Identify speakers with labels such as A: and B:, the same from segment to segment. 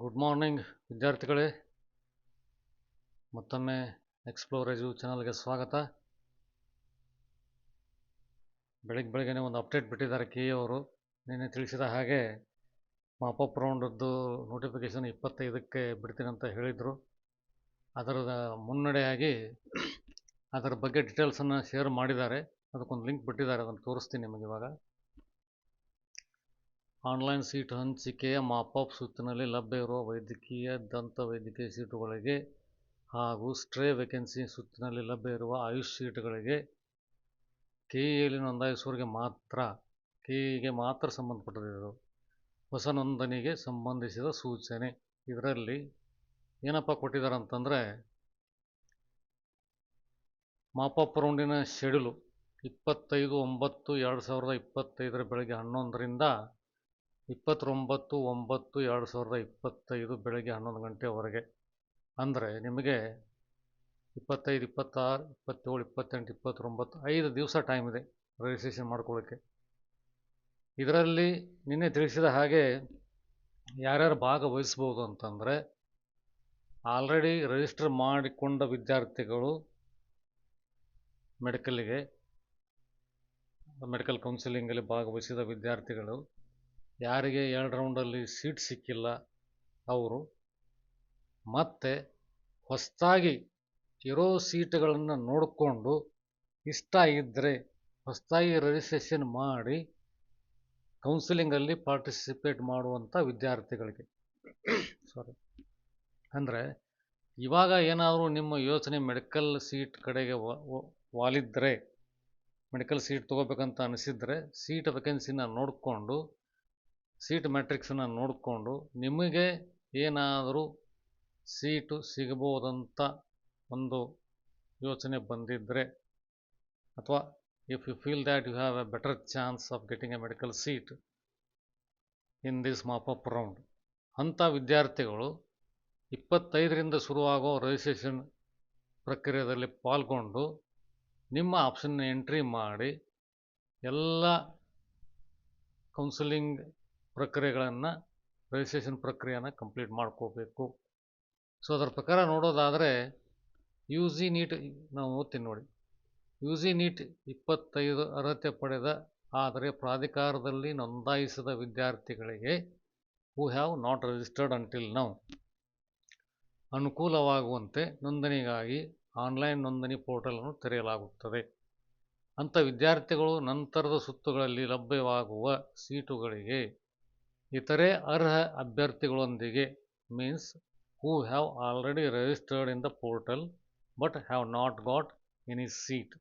A: Good morning ವಿದ್ಯಾರ್ಥಿಗಳೇ. ಮತ್ತೊಮ್ಮೆ explore ಎಜು ಚಾನಲ್ಗೆ ಸ್ವಾಗತ. ಬೆಳಗ್ಗೆ ಒಂದು ಅಪ್ಡೇಟ್ ಬಿಟ್ಟಿದ್ದಾರೆ ಕೆ ಅವರು. ನಿನ್ನೆ ತಿಳಿಸಿದ ಹಾಗೆ ಮಾಪಪ್ ರೌಂಡದ್ದು ನೋಟಿಫಿಕೇಷನ್ 25ಕ್ಕೆ ಬಿಡ್ತೀನಿ ಅಂತ ಹೇಳಿದರು. ಅದರ ಮುನ್ನಡೆಯಾಗಿ ಅದರ ಬಗ್ಗೆ ಡೀಟೇಲ್ಸನ್ನು ಶೇರ್ ಮಾಡಿದ್ದಾರೆ. ಅದಕ್ಕೊಂದು ಲಿಂಕ್ ಬಿಟ್ಟಿದ್ದಾರೆ, ಅದನ್ನು ತೋರಿಸ್ತೀನಿ ನಿಮಗೆ ಇವಾಗ. ಆನ್ಲೈನ್ ಸೀಟ್ ಹಂಚಿಕೆಯ ಮಾಪಪ್ ಸುತ್ತಿನಲ್ಲಿ ಲಭ್ಯ ಇರುವ ವೈದ್ಯಕೀಯ ದಂತ ವೈದ್ಯಕೀಯ ಸೀಟುಗಳಿಗೆ ಹಾಗೂ ಸ್ಟ್ರೇ ವೇಕೆನ್ಸಿ ಸುತ್ತಿನಲ್ಲಿ ಲಭ್ಯ ಇರುವ ಆಯುಷ್ ಸೀಟುಗಳಿಗೆ ಕೆಇಎಯಲ್ಲಿ ನೋಂದಾಯಿಸುವವರಿಗೆ ಮಾತ್ರ, ಕೆಇಗೆ ಮಾತ್ರ ಸಂಬಂಧಪಟ್ಟಿದ್ದು ಹೊಸ ನೋಂದಣಿಗೆ ಸಂಬಂಧಿಸಿದ ಸೂಚನೆ. ಇದರಲ್ಲಿ ಏನಪ್ಪ ಕೊಟ್ಟಿದ್ದಾರೆ ಅಂತಂದರೆ, ಮಾಪಪ್ ರೌಂಡಿನ ಶೆಡ್ಯೂಲು 25/9/2025 ಬೆಳಗ್ಗೆ 11ರಿಂದ 29/9/2025 ಬೆಳಗ್ಗೆ 11 ಗಂಟೆವರೆಗೆ. ಅಂದರೆ ನಿಮಗೆ 25, 26, 27, 28, 29 5 ದಿವಸ ಟೈಮ್ ಇದೆ ರಿಜಿಸ್ಟ್ರೇಷನ್ ಮಾಡ್ಕೊಳ್ಳೋಕ್ಕೆ. ಇದರಲ್ಲಿ ನಿನ್ನೆ ತಿಳಿಸಿದ ಹಾಗೆ ಯಾರ್ಯಾರು ಭಾಗವಹಿಸ್ಬೋದು ಅಂತಂದರೆ, ಆಲ್ರೆಡಿ ರಿಜಿಸ್ಟರ್ ಮಾಡಿಕೊಂಡ ವಿದ್ಯಾರ್ಥಿಗಳು, ಮೆಡಿಕಲ್ ಕೌನ್ಸಿಲಿಂಗಲ್ಲಿ ಭಾಗವಹಿಸಿದ ವಿದ್ಯಾರ್ಥಿಗಳು, ಯಾರಿಗೆ 2 ರೌಂಡಲ್ಲಿ ಸೀಟ್ ಸಿಕ್ಕಿಲ್ಲ ಅವರು, ಮತ್ತು ಹೊಸದಾಗಿ ಇರೋ ಸೀಟುಗಳನ್ನು ನೋಡಿಕೊಂಡು ಇಷ್ಟ ಇದ್ದರೆ ಹೊಸದಾಗಿ ರಿಜಿಸ್ಟ್ರೇಷನ್ ಮಾಡಿ ಕೌನ್ಸಿಲಿಂಗಲ್ಲಿ ಪಾರ್ಟಿಸಿಪೇಟ್ ಮಾಡುವಂಥ ವಿದ್ಯಾರ್ಥಿಗಳಿಗೆ. ಅಂದರೆ ಇವಾಗ ಏನಾದರೂ ನಿಮ್ಮ ಯೋಚನೆ ಮೆಡಿಕಲ್ ಸೀಟ್ ಕಡೆಗೆ ವಾಲಿದ್ರೆ, ಮೆಡಿಕಲ್ ಸೀಟ್ ತೊಗೋಬೇಕಂತ ಅನಿಸಿದರೆ ಸೀಟ್ ವೇಕೆನ್ಸಿನ ನೋಡಿಕೊಂಡು, ಸೀಟ್ ಮ್ಯಾಟ್ರಿಕ್ಸನ್ನು ನೋಡಿಕೊಂಡು ನಿಮಗೆ ಏನಾದರೂ ಸೀಟು ಸಿಗಬಹುದಂತ ಒಂದು ಯೋಚನೆ ಬಂದಿದ್ದರೆ, ಅಥವಾ if you feel that you have a better chance of getting a medical seat in this mop up round, ಅಂಥ ವಿದ್ಯಾರ್ಥಿಗಳು 25ರಿಂದ ಶುರುವಾಗೋ ರಿಜಿಸ್ಟ್ರೇಷನ್ ಪ್ರಕ್ರಿಯೆಯಲ್ಲಿ ಪಾಲ್ಗೊಂಡು ನಿಮ್ಮ ಆಪ್ಷನ್ನ ಎಂಟ್ರಿ ಮಾಡಿ ಎಲ್ಲ ಕೌನ್ಸಿಲಿಂಗ್ ಪ್ರಕ್ರಿಯೆಗಳನ್ನು, ರಿಜಿಸ್ಟ್ರೇಷನ್ ಪ್ರಕ್ರಿಯೆಯನ್ನು ಕಂಪ್ಲೀಟ್ ಮಾಡ್ಕೋಬೇಕು. ಸೊ ಅದರ ಪ್ರಕಾರ ನೋಡೋದಾದರೆ UG ನೀಟ್ ನಾವು ಓದ್ತೀನಿ ನೋಡಿ. UG ನೀಟ್ 25 ಅರ್ಹತೆ ಪಡೆದ ಆದರೆ ಪ್ರಾಧಿಕಾರದಲ್ಲಿ ನೋಂದಾಯಿಸಿದ ವಿದ್ಯಾರ್ಥಿಗಳಿಗೆ who have not registered until now ಅನುಕೂಲವಾಗುವಂತೆ ನೋಂದಣಿಗಾಗಿ ಆನ್ಲೈನ್ ನೋಂದಣಿ ಪೋರ್ಟಲನ್ನು ತೆರೆಯಲಾಗುತ್ತದೆ. ಅಂಥ ವಿದ್ಯಾರ್ಥಿಗಳು ನಂತರದ ಸುತ್ತುಗಳಲ್ಲಿ ಲಭ್ಯವಾಗುವ ಸೀಟುಗಳಿಗೆ ಇತರೆ ಅರ್ಹ ಅಭ್ಯರ್ಥಿಗಳೊಂದಿಗೆ, means who have already registered in the portal but have not got any seat,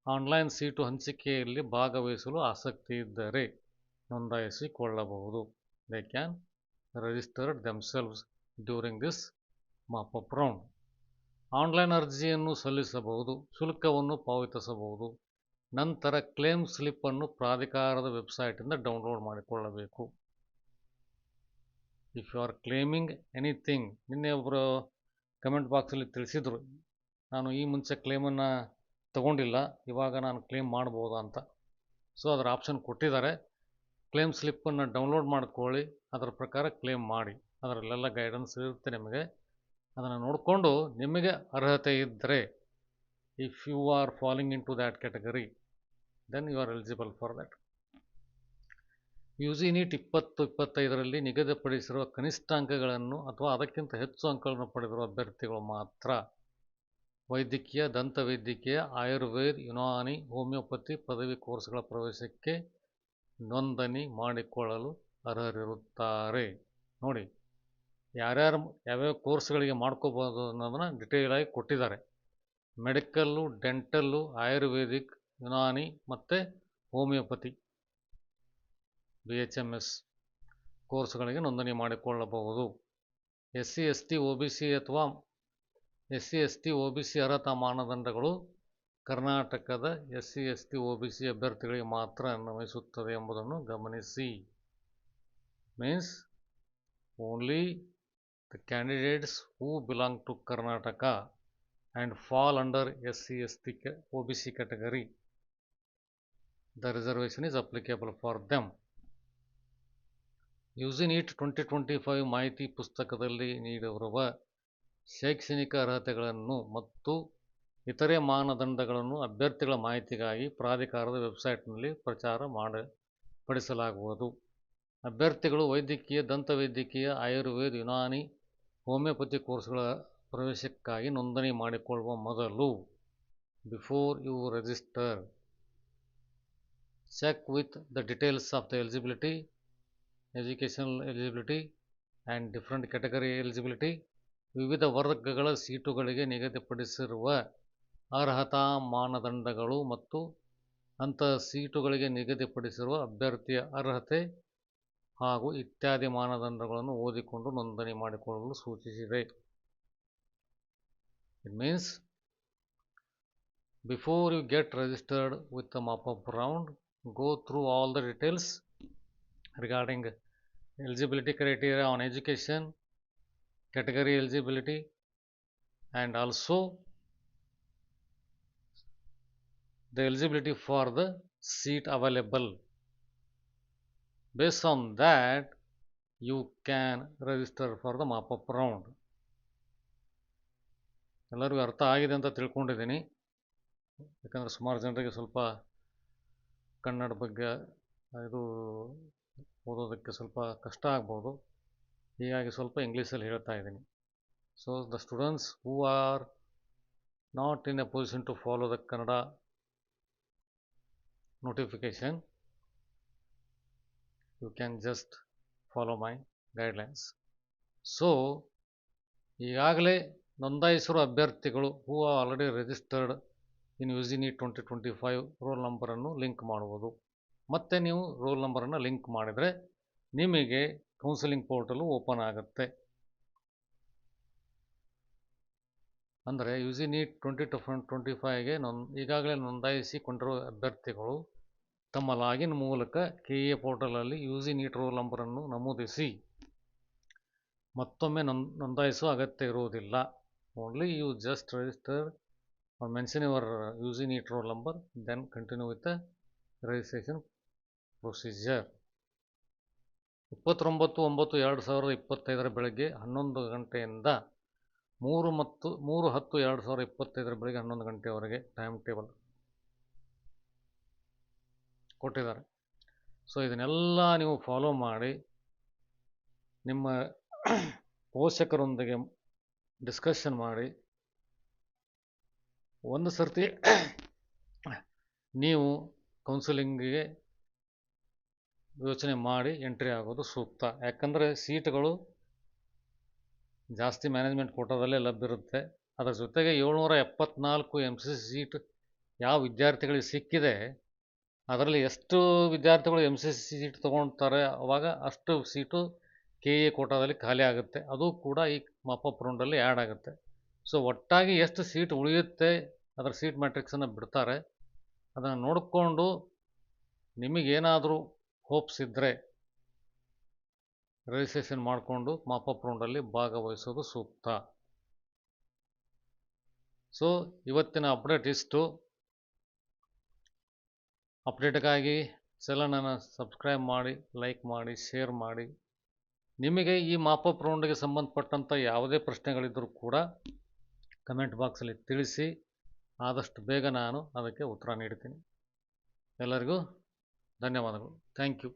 A: online seat ಹಂಚಿಕೆಯಲ್ಲಿ ಭಾಗವಹಿಸಲು ಆಸಕ್ತಿ ಇದ್ದರೆ ನೋಂದಾಯಿಸಿಕೊಳ್ಳಬಹುದು. They can register themselves during this mop up round. Online ಅರ್ಜಿಯನ್ನು ಸಲ್ಲಿಸಬಹುದು, ಶುಲ್ಕವನ್ನು ಪಾವತಿಸಬಹುದು. ನಂತರ ಕ್ಲೇಮ್ ಸ್ಲಿಪ್ಪನ್ನು ಪ್ರಾಧಿಕಾರದ ವೆಬ್ಸೈಟಿಂದ ಡೌನ್ಲೋಡ್ ಮಾಡಿಕೊಳ್ಳಬೇಕು. If you are claiming anything, ನಿನ್ನೆ ಒಬ್ಬರು ಕಮೆಂಟ್ ಬಾಕ್ಸಲ್ಲಿ ತಿಳಿಸಿದರು, ನಾನು ಈ ಮುಂಚೆ ಕ್ಲೇಮನ್ನು ತಗೊಂಡಿಲ್ಲ, ಇವಾಗ ನಾನು ಕ್ಲೇಮ್ ಮಾಡ್ಬೋದಾ ಅಂತ. ಸೊ ಅದರ ಆಪ್ಷನ್ ಕೊಟ್ಟಿದ್ದಾರೆ. ಕ್ಲೇಮ್ ಸ್ಲಿಪ್ಪನ್ನು ಡೌನ್ಲೋಡ್ ಮಾಡ್ಕೊಳ್ಳಿ, ಅದರ ಪ್ರಕಾರ ಕ್ಲೇಮ್ ಮಾಡಿ. ಅದರಲ್ಲೆಲ್ಲ ಗೈಡೆನ್ಸ್ ಇರುತ್ತೆ ನಿಮಗೆ. ಅದನ್ನು ನೋಡಿಕೊಂಡು ನಿಮಗೆ ಅರ್ಹತೆ ಇದ್ದರೆ, if you are falling into that category, then you are eligible for that. UG NEET 2025ರಲ್ಲಿ ನಿಗದಿಪಡಿಸಿರುವ ಕನಿಷ್ಠ ಅಂಕಗಳನ್ನು ಅಥವಾ ಅದಕ್ಕಿಂತ ಹೆಚ್ಚು ಅಂಕಗಳನ್ನು ಪಡೆದಿರುವ ಅಭ್ಯರ್ಥಿಗಳು ಮಾತ್ರ ವೈದ್ಯಕೀಯ, ದಂತವೈದ್ಯಕೀಯ, ಆಯುರ್ವೇದ, ಯುನಾನಿ, ಹೋಮಿಯೋಪತಿ ಪದವಿ ಕೋರ್ಸ್ಗಳ ಪ್ರವೇಶಕ್ಕೆ ನೋಂದಣಿ ಮಾಡಿಕೊಳ್ಳಲು ಅರ್ಹರಿರುತ್ತಾರೆ. ನೋಡಿ, ಯಾವ್ಯಾವ ಕೋರ್ಸ್ಗಳಿಗೆ ಮಾಡ್ಕೋಬೋದು ಅನ್ನೋದನ್ನು ಡಿಟೇಲಾಗಿ ಕೊಟ್ಟಿದ್ದಾರೆ. ಮೆಡಿಕಲ್ಲು, ಡೆಂಟಲ್ಲು, ಆಯುರ್ವೇದಿಕ್, ಯುನಾನಿ ಮತ್ತು ಹೋಮಿಯೋಪತಿ BHMS ಕೋರ್ಸ್ಗಳಿಗೆ ನೋಂದಣಿ ಮಾಡಿಕೊಳ್ಳಬಹುದು. SC, ST, OBC ಅರ್ಹತಾ ಮಾನದಂಡಗಳು ಕರ್ನಾಟಕದ SC, ST, OBC ಅಭ್ಯರ್ಥಿಗಳಿಗೆ ಮಾತ್ರ ಅನ್ವಯಿಸುತ್ತದೆ ಎಂಬುದನ್ನು ಗಮನಿಸಿ. Means only the candidates who belong to Karnataka and fall under SC, ST, OBC category, the reservation is applicable for them. UG NEET 2025 ಮಾಹಿತಿ ಪುಸ್ತಕದಲ್ಲಿ ನೀಡಿರುವ ಶೈಕ್ಷಣಿಕ ಅರ್ಹತೆಗಳನ್ನು ಮತ್ತು ಇತರೆ ಮಾನದಂಡಗಳನ್ನು ಅಭ್ಯರ್ಥಿಗಳ ಮಾಹಿತಿಗಾಗಿ ಪ್ರಾಧಿಕಾರದ ವೆಬ್ಸೈಟ್ನಲ್ಲಿ ಪಡಿಸಲಾಗುವುದು. ಅಭ್ಯರ್ಥಿಗಳು ವೈದ್ಯಕೀಯ, ದಂತವೈದ್ಯಕೀಯ, ಆಯುರ್ವೇದ, ಯುನಾನಿ, ಹೋಮಿಯೋಪತಿ ಕೋರ್ಸ್ಗಳ ಪ್ರವೇಶಕ್ಕಾಗಿ ನೋಂದಣಿ ಮಾಡಿಕೊಳ್ಳುವ ಮೊದಲು before you register, check with the details of the eligibility, educational eligibility and different category eligibility. ವಿವಿಧ ವರ್ಗಗಳ ಸೀಟುಗಳಿಗೆ ನಿಗದಿಪಡಿಸಿರುವ ಅರ್ಹತಾ ಮಾನದಂಡಗಳು ಮತ್ತು ಅಂತಹ ಸೀಟುಗಳಿಗೆ ನಿಗದಿಪಡಿಸಿರುವ ಅಭ್ಯರ್ಥಿಯ ಅರ್ಹತೆ ಹಾಗೂ ಇತ್ಯಾದಿ ಮಾನದಂಡಗಳನ್ನು ಓದಿಕೊಂಡು ನೋಂದಣಿ ಮಾಡಿಕೊಳ್ಳಲು ಸೂಚಿಸಿದೆ. It means before you get registered with the mop-up round, go through all the details regarding eligibility criteria on education, category eligibility, and also the eligibility for the seat available. Based on that, you can register for the mop-up round. ಎಲ್ಲರಿಗೂ ಅರ್ಥ ಆಗಿದೆ ಅಂತ ತಿಳ್ಕೊಂಡಿದ್ದೀನಿ. ಯಾಕಂದರೆ ಸುಮಾರು ಜನರಿಗೆ ಸ್ವಲ್ಪ ಕನ್ನಡ ಬಗ್ಗೆ ಇದು ಓದೋದಕ್ಕೆ ಸ್ವಲ್ಪ ಕಷ್ಟ ಆಗ್ಬೋದು, ಹೀಗಾಗಿ ಸ್ವಲ್ಪ ಇಂಗ್ಲೀಷಲ್ಲಿ ಹೇಳ್ತಾ ಇದ್ದೀನಿ. So the students who are not in a position to follow the Kannada notification, you can just follow my guidelines. So ಈಗಾಗಲೇ ನೋಂದಾಯಿಸಿರುವ ಅಭ್ಯರ್ಥಿಗಳು who are already registered in UG NEET 2025 roll ನಂಬರನ್ನು ಲಿಂಕ್ ಮಾಡುವುದು. ಮತ್ತೆ ನೀವು ರೋಲ್ ನಂಬರನ್ನು ಲಿಂಕ್ ಮಾಡಿದರೆ ನಿಮಗೆ ಕೌನ್ಸಿಲಿಂಗ್ ಪೋರ್ಟಲು ಓಪನ್ ಆಗುತ್ತೆ. ಅಂದರೆ ಯುಜಿ ನೀಟ್ 2025ಗೆ ಈಗಾಗಲೇ ನೋಂದಾಯಿಸಿಕೊಂಡಿರುವ ಅಭ್ಯರ್ಥಿಗಳು ತಮ್ಮ ಲಾಗಿನ್ ಮೂಲಕ KA ಪೋರ್ಟಲಲ್ಲಿ ಯುಜಿ ನೀಟ್ ರೋಲ್ ನಂಬರನ್ನು ನಮೂದಿಸಿ ಮತ್ತೊಮ್ಮೆ ನೋಂದಾಯಿಸುವ ಅಗತ್ಯ ಇರುವುದಿಲ್ಲ. Only you just register or mention your UG NEET roll number, then continue with the registration procedure. 29/9/2025 ಬೆಳಗ್ಗೆ 11 ಗಂಟೆಯಿಂದ 3/10/2025 ಬೆಳಗ್ಗೆ 11 ಗಂಟೆವರೆಗೆ ಟೈಮ್ ಟೇಬಲ್ ಕೊಟ್ಟಿದ್ದಾರೆ. ಸೊ ಇದನ್ನೆಲ್ಲ ನೀವು ಫಾಲೋ ಮಾಡಿ ನಿಮ್ಮ ಪೋಷಕರೊಂದಿಗೆ ಡಿಸ್ಕಷನ್ ಮಾಡಿ ಒಂದು ಸರ್ತಿ ನೀವು ಕೌನ್ಸಿಲಿಂಗಿಗೆ ಯೋಚನೆ ಮಾಡಿ ಎಂಟ್ರಿ ಆಗೋದು ಸೂಕ್ತ. ಯಾಕಂದರೆ ಸೀಟ್ಗಳು ಜಾಸ್ತಿ ಮ್ಯಾನೇಜ್ಮೆಂಟ್ ಕೋಟಾದಲ್ಲೇ ಲಭ್ಯವಿರುತ್ತೆ. ಅದರ ಜೊತೆಗೆ 774 MCC ಸೀಟ್ ಯಾವ ವಿದ್ಯಾರ್ಥಿಗಳಿಗೆ ಸಿಕ್ಕಿದೆ, ಅದರಲ್ಲಿ ಎಷ್ಟು ವಿದ್ಯಾರ್ಥಿಗಳು MCC ಸೀಟ್ ತೊಗೊಳ್ತಾರೆ, ಅವಾಗ ಅಷ್ಟು ಸೀಟು KA ಕೋಟಾದಲ್ಲಿ ಖಾಲಿ ಆಗುತ್ತೆ. ಅದು ಕೂಡ ಈ ಮಾಪಪ್ ರೌಂಡಲ್ಲಿ ಆ್ಯಡ್ ಆಗುತ್ತೆ. ಸೊ ಒಟ್ಟಾಗಿ ಎಷ್ಟು ಸೀಟ್ ಉಳಿಯುತ್ತೆ ಅದರ ಸೀಟ್ ಮ್ಯಾಟ್ರಿಕ್ಸನ್ನು ಬಿಡ್ತಾರೆ. ಅದನ್ನು ನೋಡಿಕೊಂಡು ನಿಮಗೇನಾದರೂ ಹೋಪ್ಸ್ ಇದ್ದರೆ ರಿಜಿಸ್ಟ್ರೇಷನ್ ಮಾಡಿಕೊಂಡು ಮಾಪಪ್ ರೌಂಡಲ್ಲಿ ಭಾಗವಹಿಸೋದು ಸೂಕ್ತ. ಸೊ ಇವತ್ತಿನ ಅಪ್ಡೇಟ್ ಇಷ್ಟು. ಅಪ್ಡೇಟ್ಗಾಗಿ ಚಾನಲನ್ನು ಸಬ್ಸ್ಕ್ರೈಬ್ ಮಾಡಿ, ಲೈಕ್ ಮಾಡಿ, ಶೇರ್ ಮಾಡಿ. ನಿಮಗೆ ಈ ಮಾಪಪ್ ರೌಂಡ್ಗೆ ಸಂಬಂಧಪಟ್ಟಂಥ ಯಾವುದೇ ಪ್ರಶ್ನೆಗಳಿದ್ದರೂ ಕೂಡ ಕಮೆಂಟ್ ಬಾಕ್ಸಲ್ಲಿ ತಿಳಿಸಿ. ಆದಷ್ಟು ಬೇಗ ನಾನು ಅದಕ್ಕೆ ಉತ್ತರ ನೀಡ್ತೀನಿ. ಎಲ್ಲರಿಗೂ ಧನ್ಯವಾದಗಳು. Thank you.